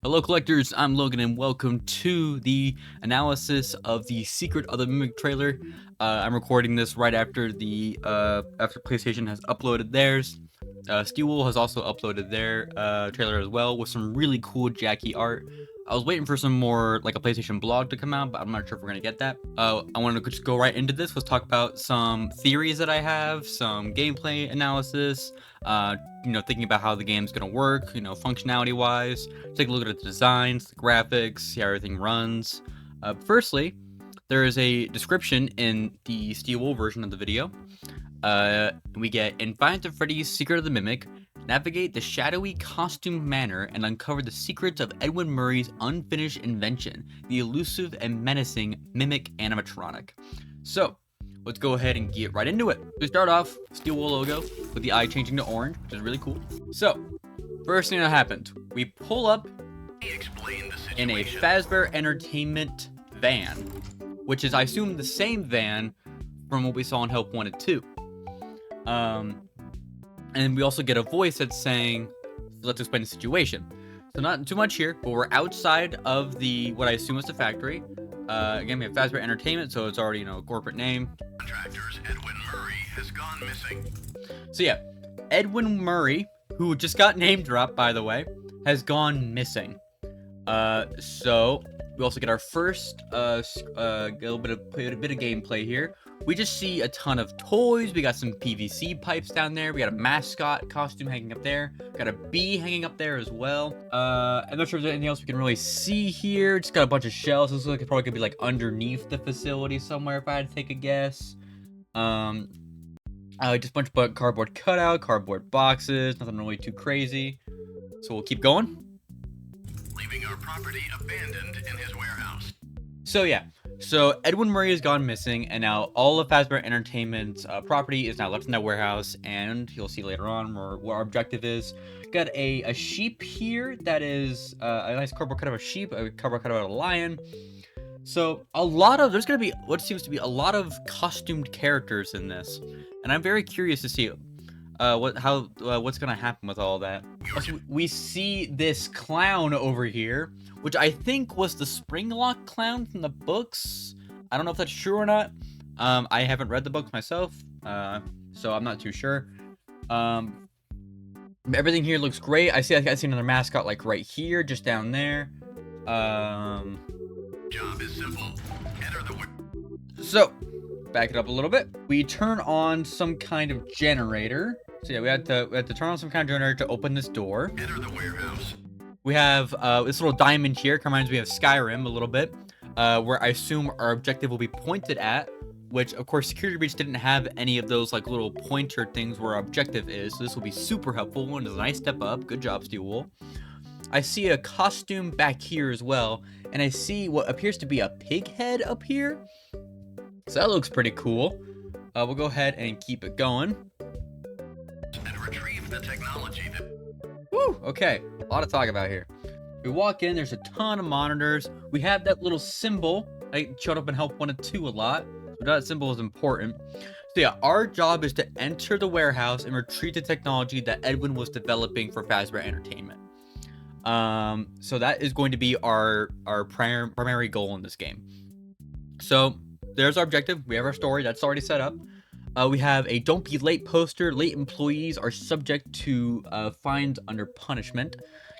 Hello collectors, I'm Logan and welcome to the analysis of the Secret of the Mimic trailer. I'm recording this right after after PlayStation has uploaded theirs. Steelwool has also uploaded their trailer as well with some really cool Jackie art. I was waiting for some more, like a PlayStation blog to come out, but I'm not sure if we're gonna get that. I wanted to just go right into this. Let's talk about some theories that I have, some gameplay analysis, thinking about how the game's gonna work, functionality wise. Take a look at the designs, the graphics, see how everything runs. Firstly, there is a description in the Steelwool version of the video. We get in Five Nights at Freddy's Secret of the Mimic, navigate the shadowy costume manor and uncover the secrets of Edwin Murray's unfinished invention, the elusive and menacing Mimic Animatronic. So, let's go ahead and get right into it. We start off, Steelwool logo, with the eye changing to orange, which is really cool. So, first thing that happened, we pull up in a Fazbear Entertainment van, which is, I assume, the same van from what we saw in Help Wanted 2. And we also get a voice that's saying, let's explain the situation. So not too much here, but we're outside of what I assume is the factory. Again, we have Fazbear Entertainment, so it's already, a corporate name. Contractors Edwin Murray has gone missing. So yeah, Edwin Murray, who just got name dropped, by the way, has gone missing. So we also get our first a bit of gameplay here. We just see a ton of toys. We got some PVC pipes down there. We got a mascot costume hanging up there. Got a bee hanging up there as well. I'm not sure if there's anything else we can really see here. Just got a bunch of shells. This looks like it's probably gonna be like underneath the facility somewhere, if I had to take a guess. Just a bunch of cardboard cutout, cardboard boxes. Nothing really too crazy. So we'll keep going. Leaving our property abandoned in his warehouse. So yeah, so Edwin Murray has gone missing, and now all of Fazbear Entertainment's property is now left in that warehouse, and you'll see later on what our objective is. Got a sheep here that is a nice cardboard cutout of a sheep, a cardboard cutout of a lion. So there's gonna be what seems to be a lot of costumed characters in this, and I'm very curious to see what's gonna happen with all that. Also, we see this clown over here, which I think was the Springlock clown from the books. I don't know if that's true or not. I haven't read the books myself, so I'm not too sure. Everything here looks great. I see another mascot like right here, just down there. Job is simple. Enter the So, back it up a little bit. We turn on some kind of generator. So yeah, we had to turn on some kind of generator to open this door. Enter the warehouse. We have this little diamond here. Reminds me of Skyrim a little bit, where I assume our objective will be pointed at. Which, of course, Security Breach didn't have any of those like little pointer things where our objective is. So this will be super helpful and is a nice step up. Good job, Steelwool. I see a costume back here as well, and I see what appears to be a pig head up here. So that looks pretty cool. We'll go ahead and keep it going. And retrieve the technology that... Woo! Okay, a lot to talk about here. We walk in, there's a ton of monitors. We have that little symbol. I showed up in Help Wanted 2 a lot. So that symbol is important. So yeah, our job is to enter the warehouse and retrieve the technology that Edwin was developing for Fazbear Entertainment. So that is going to be our primary goal in this game. So there's our objective. We have our story that's already set up. We have a don't be late poster. Late employees are subject to fines under punishment.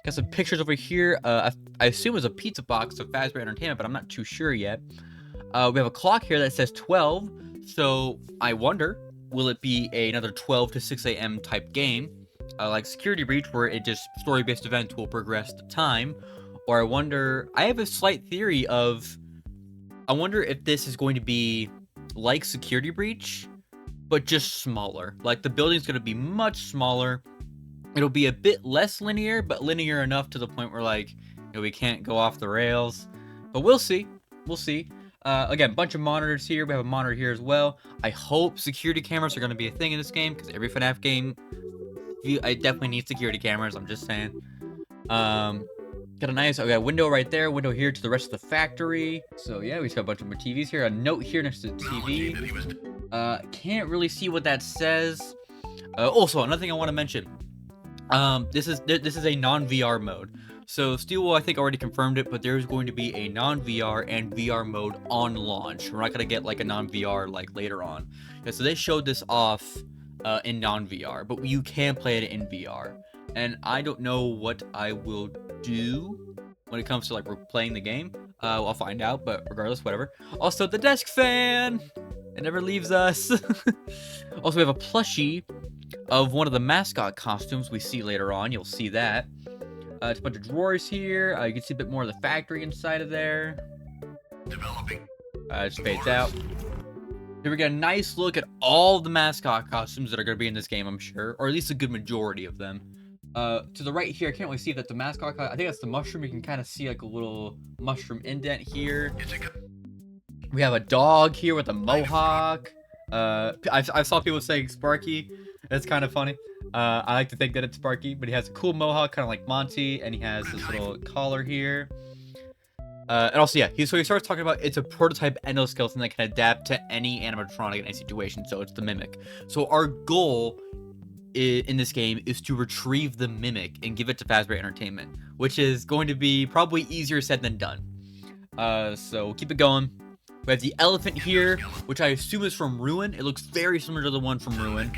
Got some pictures over here. I assume it's a pizza box of Fazbear Entertainment, but I'm not too sure yet. We have a clock here that says 12. So I wonder, will it be another 12 to 6 a.m. type game? Like Security Breach, where it just story-based events will progress the time. Or I have a slight theory of, I wonder if this is going to be like Security Breach, but just smaller. Like the building's going to be much smaller. It'll be a bit less linear, but linear enough to the point where like, we can't go off the rails. But we'll see. We'll see. Again, bunch of monitors here. We have a monitor here as well. I hope security cameras are going to be a thing in this game, because every FNAF game, I definitely need security cameras. I'm just saying. Got a nice window right there, window here to the rest of the factory. So yeah, we just got a bunch of more TVs here. A note here next to the TV. Can't really see what that says. Also, another thing I want to mention. This is a non-VR mode. So Steelwool, I think, already confirmed it, but there's going to be a non-VR and VR mode on launch. We're not gonna get like a non-VR like later on. Yeah, so they showed this off in non-VR, but you can play it in VR. And I don't know what I will do when it comes to like playing the game. I'll find out, but regardless, whatever. Also, the desk fan, it never leaves us. Also, we have a plushie of one of the mascot costumes we see later on. You'll see that. It's a bunch of drawers here. You can see a bit more of the factory inside of there. Developing. It just fades out. Here we get a nice look at all the mascot costumes that are going to be in this game, I'm sure. Or at least a good majority of them. To the right here, I can't really see if that's the mascot. I think that's the mushroom. You can kind of see like a little mushroom indent here. We have a dog here with a mohawk. I saw people saying Sparky. That's kind of funny. I like to think that it's Sparky, but he has a cool mohawk, kind of like Monty, and he has this little collar here. And also, yeah, so he starts talking about it's a prototype endoskeleton that can adapt to any animatronic in any situation, so it's the Mimic. So our goal in this game is to retrieve the Mimic and give it to Fazbear Entertainment, which is going to be probably easier said than done. So we'll keep it going. We have the elephant here, which I assume is from Ruin. It looks very similar to the one from Ruin.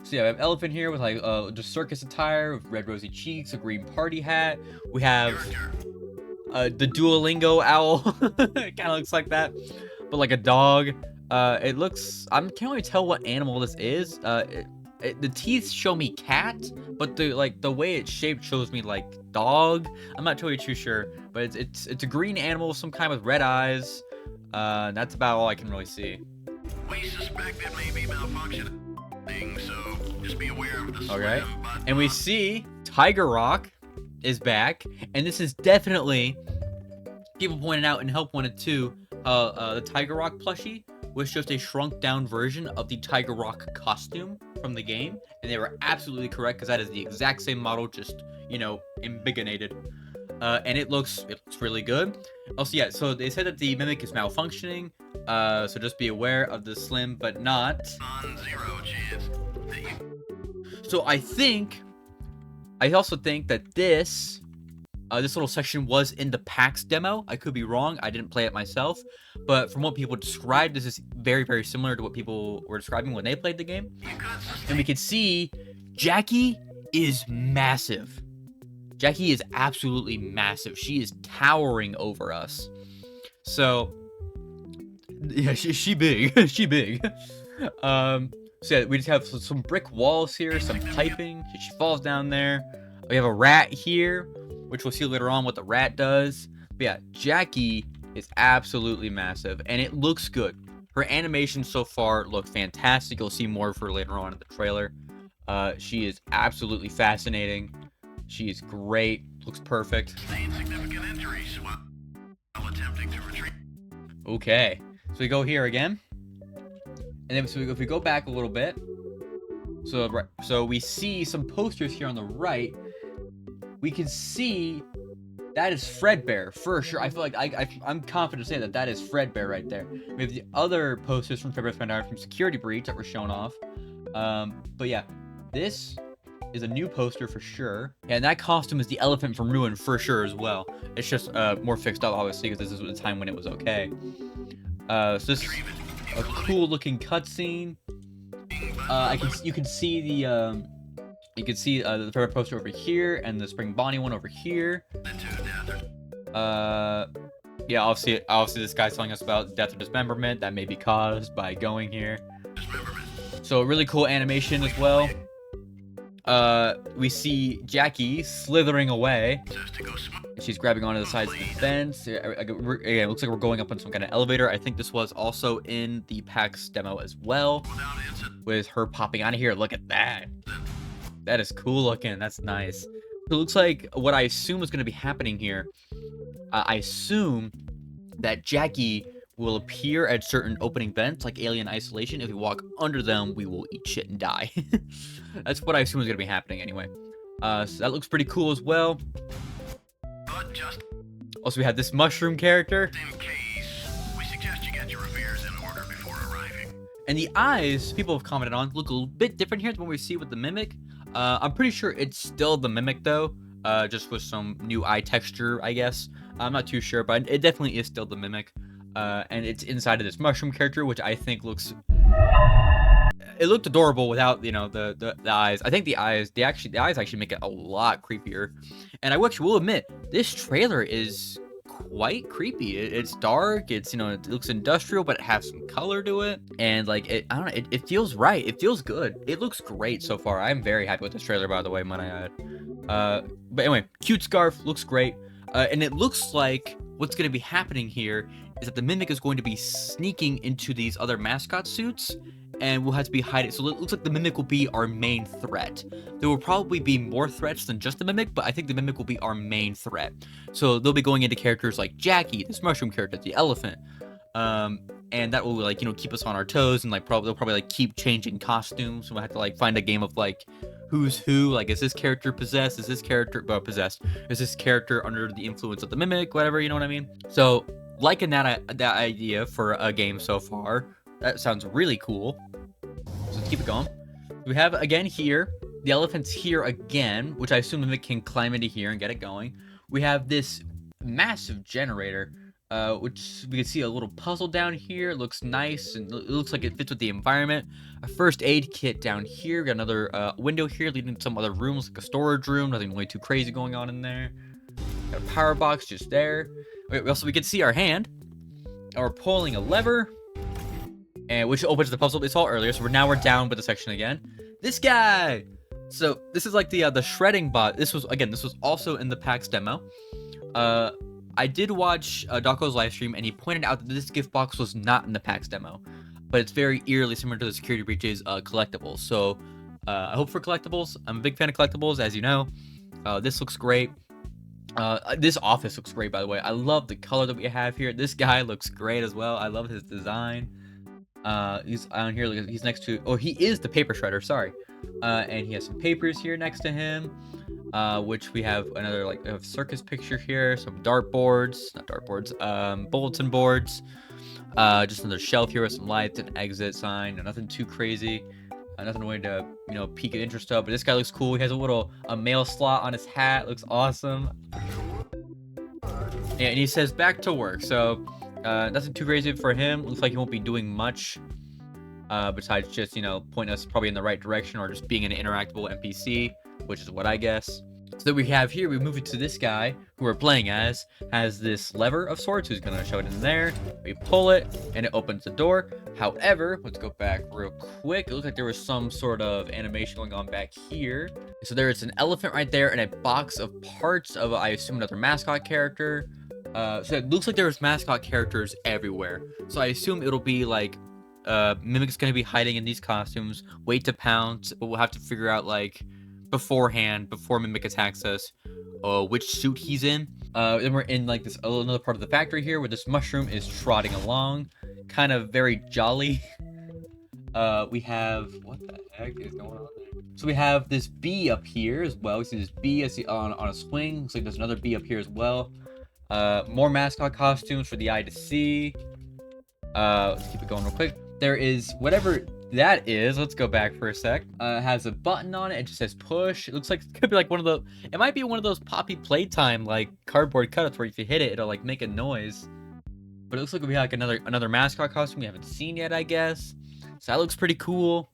So yeah, we have elephant here with like just circus attire, with red rosy cheeks, a green party hat. We have the Duolingo owl. It kind of looks like that, but like a dog. It looks, I can't really tell what animal this is. The teeth show me cat, but the way it's shaped shows me like dog. I'm not totally too sure, but it's a green animal, some kind with red eyes. That's about all I can really see. We suspect it may be malfunctioning, so just be aware of the Okay, and we see Tiger Rock is back, and this is definitely, people pointed out in Help Wanted 2, the Tiger Rock plushie was just a shrunk down version of the Tiger Rock costume from the game, and they were absolutely correct because that is the exact same model, just, you know, embiggenated. And it looks really good. Also, yeah, so they said that the Mimic is malfunctioning, so just be aware of the slim but not. Non-zero chance. So I also think that this little section was in the PAX demo. I could be wrong. I didn't play it myself. But from what people described, this is very, very similar to what people were describing when they played the game. And we can see Jackie is massive. Jackie is absolutely massive. She is towering over us. So, yeah, she big. She big. So yeah, we just have some brick walls here, some piping. She falls down there. We have a rat here, which we'll see later on what the rat does. But yeah, Jackie is absolutely massive, and it looks good. Her animations so far look fantastic. You'll see more of her later on in the trailer. She is absolutely fascinating. She is great. Looks perfect. Significant injuries while attempting to retrieve. Okay, so we go here again. And then so if we go back a little bit, so we see some posters here on the right. We can see that is Fredbear for sure. I feel like I'm confident to say that that is Fredbear right there. We have the other posters from Fredbear's from Security Breach that were shown off. But yeah, this is a new poster for sure. Yeah, and that costume is the elephant from Ruin for sure as well. It's just more fixed up obviously because this is the time when it was okay. So this is a cool looking cutscene. You can see the Fredbear poster over here and the Spring Bonnie one over here. Yeah, obviously this guy's telling us about death or dismemberment that may be caused by going here. So really cool animation as well. We see Jackie slithering away. She's grabbing onto the sides of the fence. Again, it looks like we're going up on some kind of elevator. I think this was also in the PAX demo as well, with her popping out of here. Look at that. That is cool looking. That's nice. It looks like what I assume is going to be happening here. I assume that Jackie will appear at certain opening vents, like Alien Isolation. If we walk under them, we will eat shit and die. That's what I assume is going to be happening anyway. So that looks pretty cool as well. Also, we have this mushroom character. In case, we suggest you get your affairs in order before arriving. And the eyes, people have commented on, look a little bit different here than what we see with the Mimic. I'm pretty sure it's still the Mimic though, just with some new eye texture, I guess. I'm not too sure, but it definitely is still the Mimic. And it's inside of this mushroom character, which I think looks it looked adorable without, you know, the eyes. I think the eyes actually make it a lot creepier. And I actually will admit, this trailer is quite creepy. It's dark. It's, you know, it looks industrial, but it has some color to it. And like I don't know, it feels right. It feels good. It looks great so far. I'm very happy with this trailer, by the way, might I add. But anyway, cute scarf looks great. And it looks like what's going to be happening here is that the Mimic is going to be sneaking into these other mascot suits, and we'll have to be hiding. So it looks like the Mimic will be our main threat. There will probably be more threats than just the Mimic, but I think the Mimic will be our main threat. So they'll be going into characters like Jackie, this mushroom character, the elephant. And that will, like, you know, keep us on our toes, and like they'll probably like keep changing costumes. We'll have to like find a game of like who's who. Like, is this character possessed? Is this character possessed? Is this character under the influence of the Mimic? Whatever, you know what I mean? So liking that idea for a game so far. That sounds really cool. So let's keep it going. We have again here, the elephant's here again, which I assume the Mimic can climb into here and get it going. We have this massive generator, which we can see a little puzzle down here. It looks nice, and it looks like it fits with the environment. A first aid kit down here. We got another window here leading to some other rooms, like a storage room. Nothing really too crazy going on in there. Got a power box just there. We can see our hand. And we're pulling a lever, and which opens the puzzle we saw earlier. So we're down with the section again. This guy. So this is like the shredding bot. This was also in the PAX demo. I did watch Dako's live stream, and he pointed out that this gift box was not in the PAX demo, but it's very eerily similar to the Security Breaches collectibles. So I hope for collectibles. I'm a big fan of collectibles, as you know. This looks great. This office looks great, by the way. I love the color that we have here. This guy looks great as well. I love his design. He's on here. He's next to. Oh, he is the paper shredder. Sorry. And he has some papers here next to him. Which we have another like a circus picture here. Some bulletin boards. Just another shelf here with some lights and exit sign. Nothing too crazy. Nothing way to, you know, pique an interest of. But this guy looks cool. He has a mail slot on his hat. Looks awesome. Yeah, and he says back to work. So nothing too crazy for him. Looks like he won't be doing much. Besides just, you know, point us probably in the right direction, or just being an interactable NPC, which is what I guess. So that we have here, we move it to this guy who we're playing as, has this lever of sorts, who's gonna show it in there. We pull it, and it opens the door. However, let's go back real quick. It looks like there was some sort of animation going on back here. So there is an elephant right there, and a box of parts of, I assume, another mascot character. So it looks like there's mascot characters everywhere. So I assume it'll be like, Mimic's gonna be hiding in these costumes, wait to pounce, but we'll have to figure out like beforehand, before Mimic attacks us, which suit he's in. Then we're in like this another part of the factory here, where this mushroom is trotting along, kind of very jolly. We have, what the heck is going on there? So we have this bee up here as well. We see this bee on a swing. Looks like there's another bee up here as well. More mascot costumes for the eye to see. Let's keep it going real quick. There is whatever that is. Let's go back for a sec. It has a button on it. It just says push. It looks like it could be like it might be one of those Poppy Playtime like cardboard cutouts where if you hit it, it'll like make a noise. But it looks like we have like another mascot costume we haven't seen yet, I guess. So that looks pretty cool.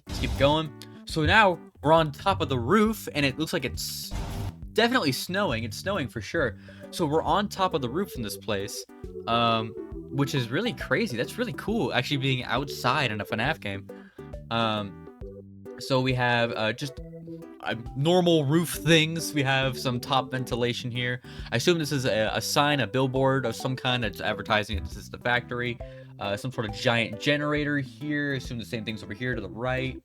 Let's keep going. So now we're on top of the roof, and it looks like it's definitely snowing. It's snowing for sure. So we're on top of the roof in this place, which is really crazy. That's really cool, actually, being outside in a FNAF game. So we have just normal roof things. We have some top ventilation here. I assume this is a sign, a billboard of some kind that's advertising that this is the factory. Some sort of giant generator here. I assume the same thing's over here to the right.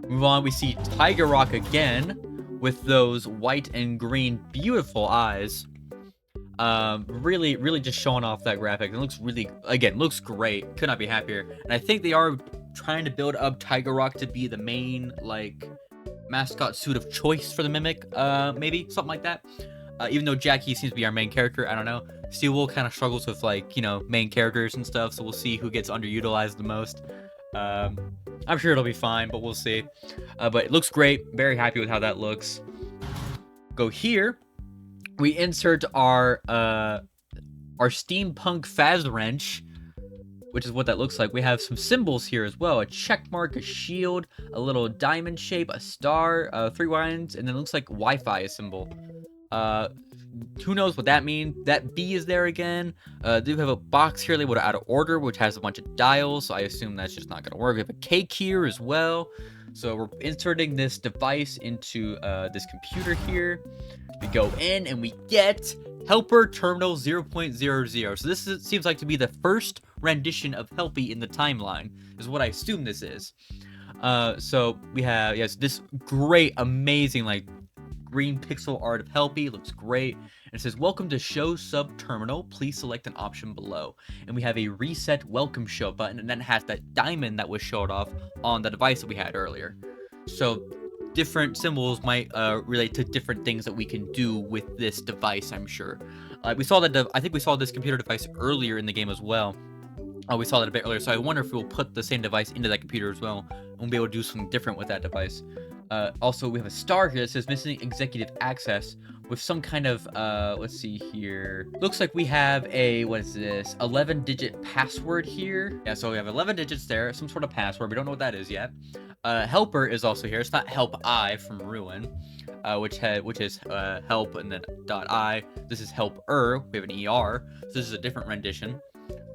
Move on. We see Tiger Rock again with those white and green beautiful eyes. Really just showing off that graphic. It looks really, again, looks great. Could not be happier. And I think they are trying to build up Tiger Rock to be the main like mascot suit of choice for the Mimic, maybe something like that. Even though Jackie seems to be our main character, I don't know. Steel Wool kind of struggles with, like, you know, main characters and stuff, so we'll see who gets underutilized the most. I'm sure it'll be fine, but we'll see. But it looks great. Very happy with how that looks. Go here. We insert our steampunk Faz wrench, which is what that looks like. We have some symbols here as well: a check mark, a shield, a little diamond shape, a star, 3 lines, and then it looks like Wi-Fi symbol. Who knows what that means? That B is there again. Do have a box here labeled out of order, which has a bunch of dials, so I assume that's just not gonna work. We have a cake here as well. So we're inserting this device into this computer here. We go in and we get Helper Terminal 0.00. So this seems like to be the first rendition of Helpy in the timeline, is what I assume this is. So we have, yes, this great, amazing, like, green pixel art of Helpy. Looks great. And it says, welcome to show sub terminal. Please select an option below. And we have a reset welcome show button, and then it has that diamond that was showed off on the device that we had earlier. So different symbols might relate to different things that we can do with this device, I'm sure. We saw that, I think we saw this computer device earlier in the game as well. We saw that a bit earlier, so I wonder if we'll put the same device into that computer as well, and we'll be able to do something different with that device. Also, we have a star here that says missing executive access with some kind of, let's see here. Looks like we have a, what is this, 11-digit password here. Yeah, so we have 11 digits there, some sort of password. We don't know what that is yet. Helper is also here. It's not help I from Ruin, which is help and then .I. This is helper. We have an ER. So this is a different rendition.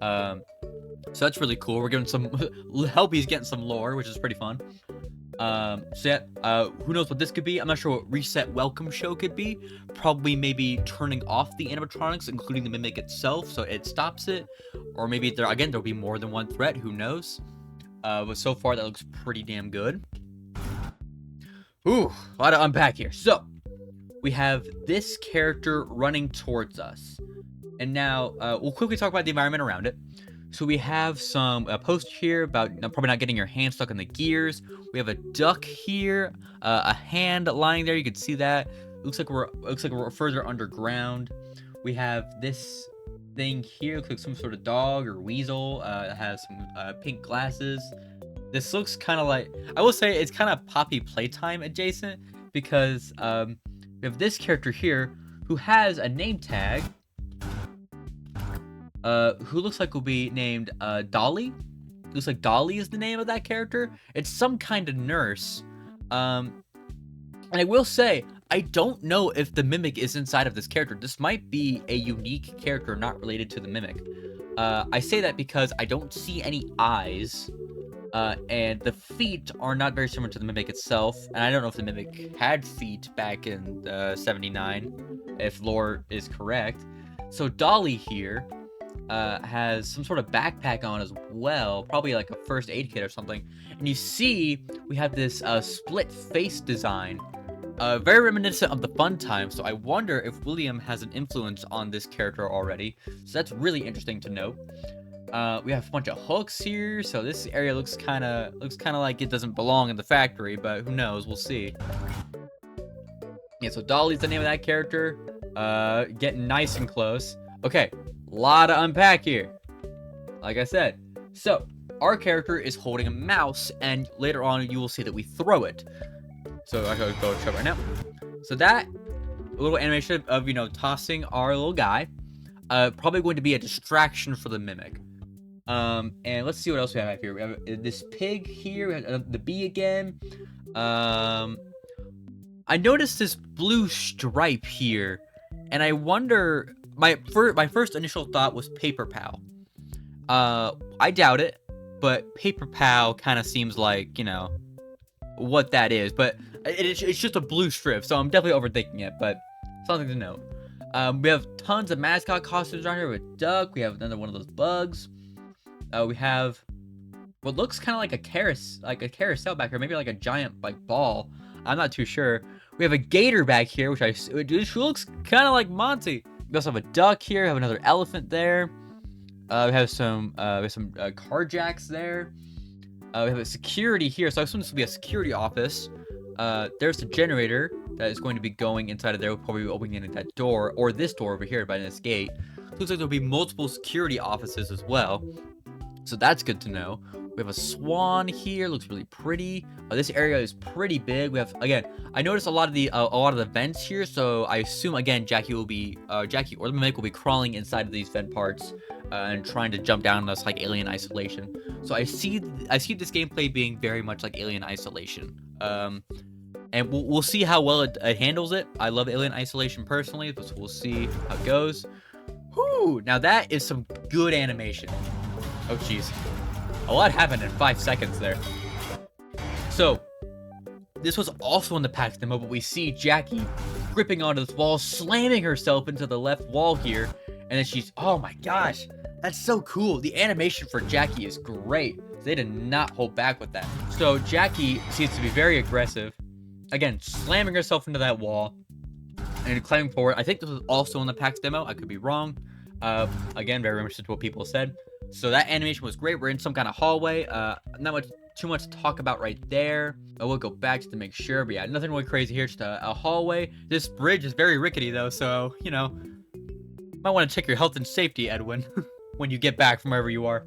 So that's really cool. We're getting some Helpy's getting some lore, which is pretty fun. So yeah, who knows what this could be? I'm not sure what reset welcome show could be. Probably maybe turning off the animatronics, including the mimic itself, so it stops it. Or maybe there'll be more than one threat. Who knows? But so far that looks pretty damn good. Ooh, a lot to unpack here. So we have this character running towards us, and now we'll quickly talk about the environment around it. So we have some post here about probably not getting your hand stuck in the gears. We have a duck here, a hand lying there. You can see that. Looks like we're further underground. We have this thing here. Looks like some sort of dog or weasel. It has some pink glasses. This looks kind of like, I will say it's kind of Poppy Playtime adjacent, because we have this character here who has a name tag. Who looks like will be named Dolly. Looks like Dolly is the name of that character. It's some kind of nurse. And I will say, I don't know if the mimic is inside of this character. This might be a unique character not related to the mimic. I say that because I don't see any eyes. And the feet are not very similar to the mimic itself. And I don't know if the mimic had feet back in 79, if lore is correct. So Dolly here has some sort of backpack on as well, probably like a first aid kit or something. And you see we have this split face design, very reminiscent of the Fun Time. So I wonder if William has an influence on this character already. So that's really interesting to note. We have a bunch of hooks here, so this area looks kind of like it doesn't belong in the factory, but who knows? We'll see. Yeah, so Dolly's the name of that character. Getting nice and close. Okay, lot to unpack here. Like I said, so our character is holding a mouse, and later on you will see that we throw it. So I gotta go show right now. So that little animation of, you know, tossing our little guy, probably going to be a distraction for the mimic. And let's see what else we have here. We have this pig here. We have the bee again. I noticed this blue stripe here, and I wonder. My first initial thought was Paper Pal. I doubt it, but Paper Pal kind of seems like, you know, what that is. But it's just a blue strip, so I'm definitely overthinking it. But something to note. We have tons of mascot costumes around here with Duck. We have another one of those bugs. We have what looks kind of like a carousel back here, maybe like a giant ball. I'm not too sure. We have a gator back here, which looks kind of like Monty. We also have a duck here. We have another elephant there. We have some car jacks there. We have a security here, so I assume this will be a security office. There's the generator that is going to be going inside of there. We'll probably be opening that door, or this door over here by this gate. Looks like there'll be multiple security offices as well. So that's good to know. We We have a swan here. Looks really pretty. This area is pretty big. We have, again, I noticed a lot of the vents here. So I assume, again, Jackie or the Mimic will be crawling inside of these vent parts and trying to jump down this like Alien Isolation. So I see this gameplay being very much like Alien Isolation. And we'll see how well it handles it. I love Alien Isolation personally, but we'll see how it goes. Whew, now that is some good animation. Oh, jeez. A lot happened in 5 seconds there. So, this was also in the pack demo, but we see Jackie gripping onto this wall, slamming herself into the left wall here. And then she's, oh my gosh, that's so cool. The animation for Jackie is great. They did not hold back with that. So, Jackie seems to be very aggressive. Again, slamming herself into that wall and climbing forward. I think this was also in the PAX demo. I could be wrong. Again, very much to what people said. So that animation was great. We're in some kind of hallway. Not too much to talk about right there. I will go back just to make sure. But yeah, nothing really crazy here. Just a hallway. This bridge is very rickety though. So, you know, might want to check your health and safety, Edwin, when you get back from wherever you are.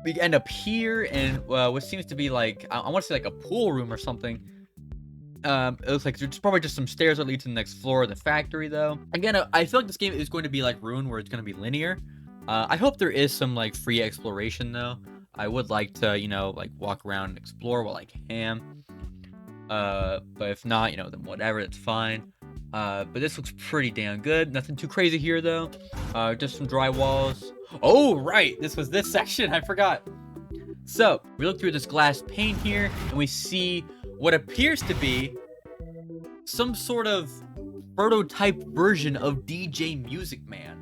We end up here in what seems to be like, I want to say like a pool room or something. It looks like there's probably just some stairs that lead to the next floor of the factory, though. Again, I feel like this game is going to be like Rune, where it's going to be linear. I hope there is some like free exploration, though. I would like to, you know, like walk around and explore while I can. But if not, you know, then whatever, it's fine. But this looks pretty damn good. Nothing too crazy here, though. Just some dry walls. Oh, right. This was this section. I forgot. So, we look through this glass pane here, and we see what appears to be some sort of prototype version of DJ Music Man.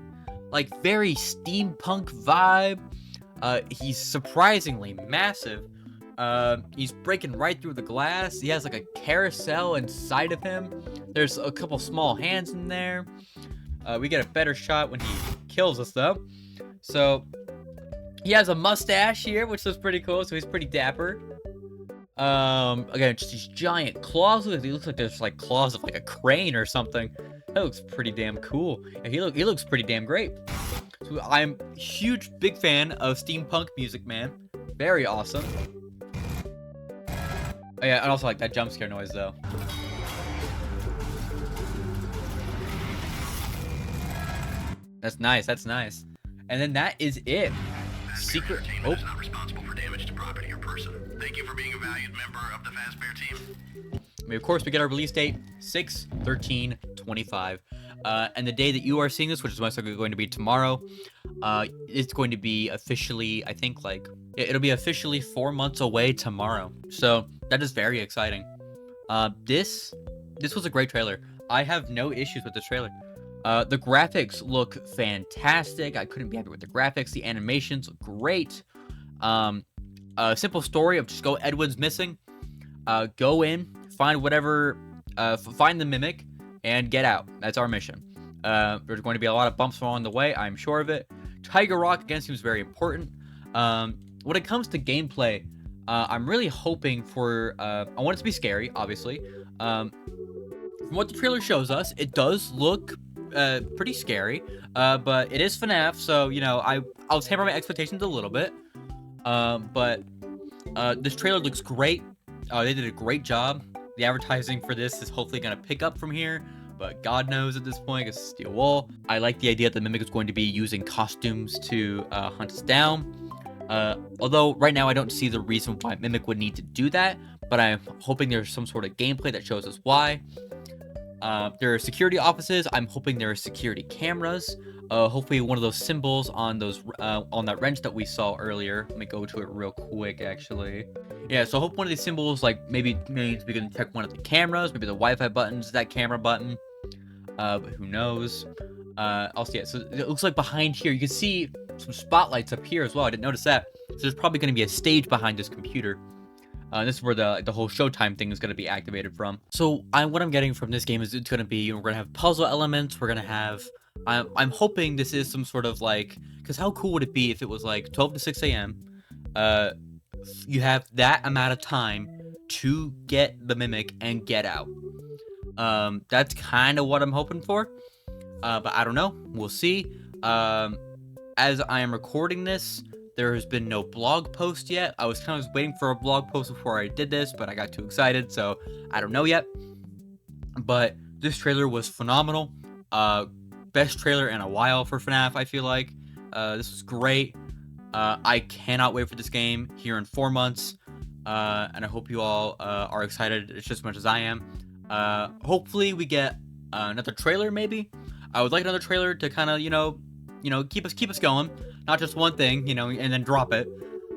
Like, very steampunk vibe. He's surprisingly massive. He's breaking right through the glass. He has like a carousel inside of him. There's a couple small hands in there. We get a better shot when he kills us, though. So, he has a mustache here, which looks pretty cool. So he's pretty dapper. Again, just these giant claws. He looks like there's like claws of like a crane or something. That looks pretty damn cool. And he looks pretty damn great. So I'm a huge, big fan of Steampunk Music Man. Very awesome. Oh yeah, and also like that jump scare noise though. That's nice. That's nice. And then that is it. Secret. Oh. Is not responsible for damage to property or person. Thank you for being a valued member of the Fazbear team. I mean, of course, we get our release date 6/13/25. And the day that you are seeing this, which is most likely going to be tomorrow, it's going to be officially, I think, like, it'll be officially 4 months away tomorrow. So that is very exciting. This was a great trailer. I have no issues with this trailer. The graphics look fantastic. I couldn't be happy with the graphics. The animations look great. A simple story of just go Edwin's missing. Go in, find whatever, find the Mimic, and get out. That's our mission. There's going to be a lot of bumps along the way, I'm sure of it. Tiger Rock, again, seems very important. When it comes to gameplay, I'm really hoping for, I want it to be scary, obviously. From what the trailer shows us, it does look pretty scary, but it is FNAF, so, you know, I'll temper my expectations a little bit. But this trailer looks great. They did a great job. The advertising for this is hopefully going to pick up from here, but God knows at this point, it's steel wool. I like the idea that the Mimic is going to be using costumes to hunt us down. Although right now I don't see the reason why Mimic would need to do that, but I'm hoping there's some sort of gameplay that shows us why. There are security offices. I'm hoping there are security cameras. Hopefully one of those symbols on those on that wrench that we saw earlier. Let me go to it real quick, actually. Yeah, so I hope one of these symbols, like, maybe means we can check one of the cameras. Maybe the Wi-Fi button's that camera button. But who knows? Also, yeah, so it looks like behind here, you can see some spotlights up here as well. I didn't notice that. So there's probably going to be a stage behind this computer. This is where the whole Showtime thing is going to be activated from. So what I'm getting from this game is it's going to be, you know, we're going to have puzzle elements. We're going to have, I'm hoping this is some sort of like, because how cool would it be if it was like 12 to 6 a.m. You have that amount of time to get the Mimic and get out. That's kind of what I'm hoping for. But I don't know. We'll see. As I am recording this, There has been no blog post yet. I was kind of waiting for a blog post before I did this, but I got too excited, so I don't know yet. But this trailer was phenomenal. Best trailer in a while for FNAF, I feel like. This was great. I cannot wait for this game here in 4 months. And I hope you all are excited just as much as I am. Hopefully we get another trailer, maybe. I would like another trailer to kind of, keep us going. Not just one thing, and then drop it.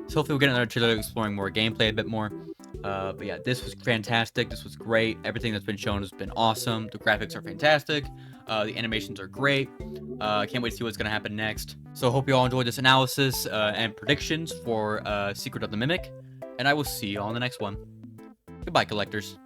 So hopefully we'll get another trailer exploring more gameplay a bit more. But yeah, this was fantastic. This was great. Everything that's been shown has been awesome. The graphics are fantastic. The animations are great. I can't wait to see what's going to happen next. So hope you all enjoyed this analysis and predictions for Secret of the Mimic. And I will see you all in the next one. Goodbye, collectors.